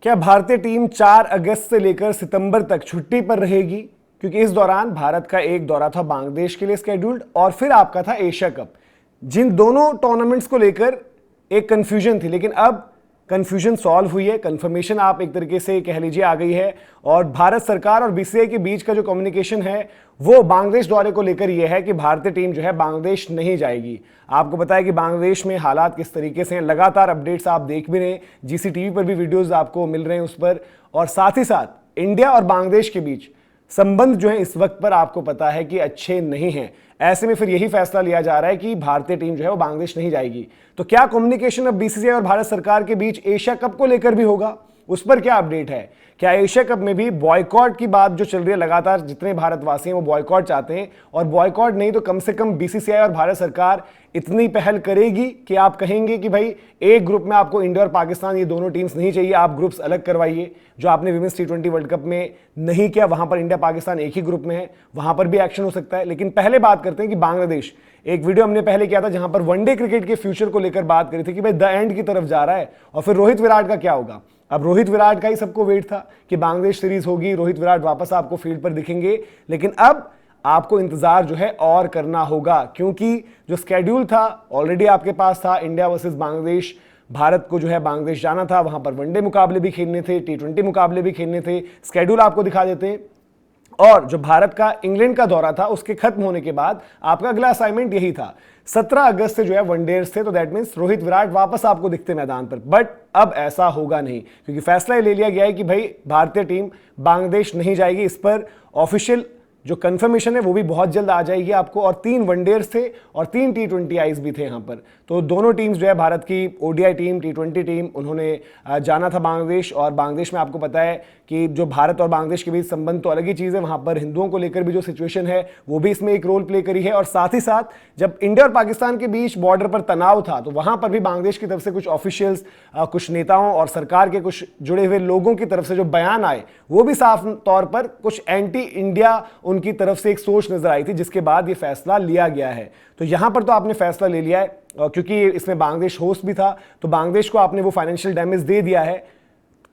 क्या भारतीय टीम 4 अगस्त से लेकर सितंबर तक छुट्टी पर रहेगी? क्योंकि इस दौरान भारत का एक दौरा था बांग्लादेश के लिए स्केड्यूल्ड और फिर आपका था एशिया कप, जिन दोनों टूर्नामेंट्स को लेकर एक कंफ्यूजन थी, लेकिन अब कंफ्यूजन सॉल्व हुई है। कंफर्मेशन आप एक तरीके से कह लीजिए आ गई है और भारत सरकार और बीसीसीआई के बीच का जो कम्युनिकेशन है वो बांग्लादेश दौरे को लेकर यह है कि भारतीय टीम जो है बांग्लादेश नहीं जाएगी। आपको पता है कि बांग्लादेश में हालात किस तरीके से हैं, लगातार अपडेट्स आप देख भी रहे हैं, जीसीटीवी पर भी वीडियोस आपको मिल रहे हैं उस पर, और साथ ही साथ इंडिया और बांग्लादेश के बीच संबंध जो है इस वक्त पर आपको पता है कि अच्छे नहीं हैं। ऐसे में फिर यही फैसला लिया जा रहा है कि भारतीय टीम जो है वो बांग्लादेश नहीं जाएगी। तो क्या कम्युनिकेशन अब बीसीसीआई और भारत सरकार के बीच एशिया कप को लेकर भी होगा? उस पर क्या अपडेट है? क्या एशिया कप में भी बॉयकॉट की बात जो चल रही है, लगातार जितने भारतवासी हैं वो बॉयकॉट चाहते हैं, और बॉयकॉट नहीं तो कम से कम बीसीसीआई और भारत सरकार इतनी पहल करेगी कि आप कहेंगे कि भाई एक ग्रुप में आपको इंडिया और पाकिस्तान ये दोनों टीम्स नहीं चाहिए, आप ग्रुप्स अलग करवाइए। जो आपने विमेंस T20 वर्ल्ड कप में नहीं किया, वहां पर इंडिया पाकिस्तान एक ही ग्रुप में है, वहां पर भी एक्शन हो सकता है। लेकिन पहले बात करते हैं कि बांग्लादेश, एक वीडियो हमने पहले किया था जहां पर वनडे क्रिकेट के फ्यूचर को लेकर बात करी थी कि भाई द एंड की तरफ जा रहा है और फिर रोहित विराट का क्या होगा। अब रोहित विराट का ही सबको वेट था कि बांग्लादेश सीरीज होगी, रोहित विराट वापस आपको फील्ड पर दिखेंगे, लेकिन अब आपको इंतजार जो है और करना होगा, क्योंकि जो स्केड्यूल था ऑलरेडी आपके पास था, इंडिया वर्सेस बांग्लादेश, भारत को जो है बांग्लादेश जाना था, वहां पर वनडे मुकाबले भी खेलने थे, T20 मुकाबले भी खेलने थे। स्केड्यूल आपको दिखा देते हैं। और जो भारत का इंग्लैंड का दौरा था उसके खत्म होने के बाद आपका अगला असाइनमेंट यही था, 17 अगस्त से जो है वनडेज थे, तो दैट मींस रोहित विराट वापस आपको दिखते मैदान पर। बट अब ऐसा होगा नहीं, क्योंकि फैसला ले लिया गया है कि भाई भारतीय टीम बांग्लादेश नहीं जाएगी। इस पर ऑफिशियल जो कंफर्मेशन है वो भी बहुत जल्द आ जाएगी आपको। और 3 वनडेज थे और 3 T20 आईज भी थे यहाँ पर, तो दोनों टीम्स जो है भारत की ओडीआई टीम, T20 टीम, उन्होंने जाना था बांग्लादेश। और बांग्लादेश में आपको पता है कि जो भारत और बांग्लादेश के बीच संबंध तो अलग ही चीज़ है, वहाँ पर हिंदुओं को लेकर भी जो सिचुएशन है वो भी इसमें एक रोल प्ले करी है। और साथ ही साथ जब इंडिया और पाकिस्तान के बीच बॉर्डर पर तनाव था तो वहाँ पर भी बांग्लादेश की तरफ से कुछ ऑफिशियल्स, कुछ नेताओं और सरकार के कुछ जुड़े हुए लोगों की तरफ से जो बयान आए वो भी साफ तौर पर कुछ एंटी इंडिया उनकी तरफ से एक सोच नजर आई थी, जिसके बाद ये फैसला लिया गया है। तो यहां पर तो आपने फैसला ले लिया है, क्योंकि इसमें बांग्लादेश होस्ट भी था, तो बांग्लादेश को आपने वो फाइनेंशियल डैमेज दे दिया है।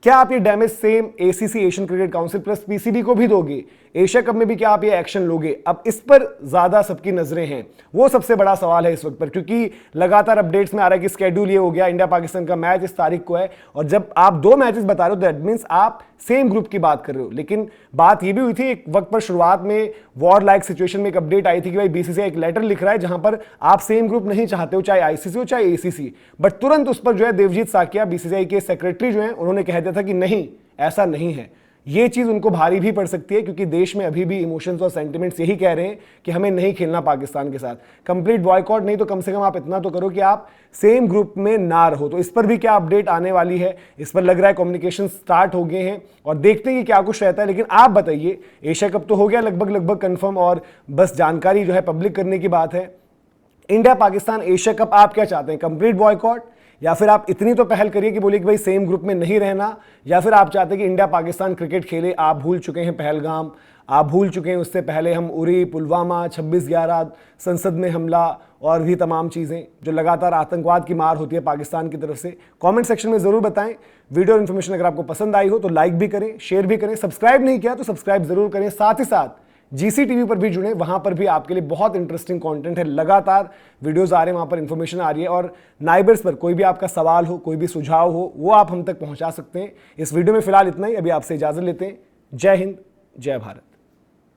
क्या आप ये damage same ACC, Asian cricket council plus PCB को भी दोगे? एशिया कप में भी क्या आप ये एक्शन लोगे? अब इस पर ज्यादा सबकी नजरें हैं, वो सबसे बड़ा सवाल है इस वक्त पर, क्योंकि लगातार अपडेट्स में आ रहा है कि स्केड्यूल ये हो गया, इंडिया पाकिस्तान का मैच इस तारीख को है, और जब आप 2 मैचेस बता रहे हो दैट मींस आप सेम ग्रुप की बात कर रहे हो। लेकिन बात ये भी हुई थी एक वक्त पर, शुरुआत में वॉर लाइक सिचुएशन में एक अपडेट आई थी कि भाई बीसीसीआई एक लेटर लिख रहा है जहां पर आप सेम ग्रुप नहीं चाहते हो, चाहे आईसीसी हो चाहे एसीसी, बट तुरंत उस पर जो है देवजीत साकिया, बीसीसीआई के सेक्रेटरी जो है, उन्होंने कह दिया था कि नहीं, ऐसा नहीं है। ये चीज उनको भारी भी पड़ सकती है, क्योंकि देश में अभी भी इमोशंस और सेंटिमेंट्स यही कह रहे हैं कि हमें नहीं खेलना पाकिस्तान के साथ। कंप्लीट बॉयकॉट नहीं तो कम से कम आप इतना तो करो कि आप सेम ग्रुप में ना रहो। तो इस पर भी क्या अपडेट आने वाली है, इस पर लग रहा है कम्युनिकेशन स्टार्ट हो गए हैं और देखते हैं कि क्या कुछ रहता है। लेकिन आप बताइए, एशिया कप तो हो गया लगभग कंफर्म और बस जानकारी जो है पब्लिक करने की बात है। इंडिया पाकिस्तान एशिया कप आप क्या चाहते हैं? कंप्लीट बॉयकॉट, या फिर आप इतनी तो पहल करिए कि बोलिए कि भाई सेम ग्रुप में नहीं रहना, या फिर आप चाहते हैं कि इंडिया पाकिस्तान क्रिकेट खेले? आप भूल चुके हैं पहलगाम, आप भूल चुके हैं उससे पहले हम उरी, पुलवामा, 26/11, संसद में हमला और भी तमाम चीज़ें जो लगातार आतंकवाद की मार होती है पाकिस्तान की तरफ से। कमेंट सेक्शन में ज़रूर बताएं। वीडियो इन्फॉर्मेशन अगर आपको पसंद आई हो तो लाइक भी करें, शेयर भी करें, सब्सक्राइब नहीं किया तो सब्सक्राइब जरूर करें। साथ ही साथ जीसीटीवी पर भी जुड़े, वहां पर भी आपके लिए बहुत इंटरेस्टिंग कंटेंट है, लगातार वीडियोस आ रहे हैं, वहां पर इंफॉर्मेशन आ रही है। और नाइबर्स पर कोई भी आपका सवाल हो, कोई भी सुझाव हो, वो आप हम तक पहुंचा सकते हैं। इस वीडियो में फिलहाल इतना ही, अभी आपसे इजाजत लेते हैं। जय हिंद, जय भारत।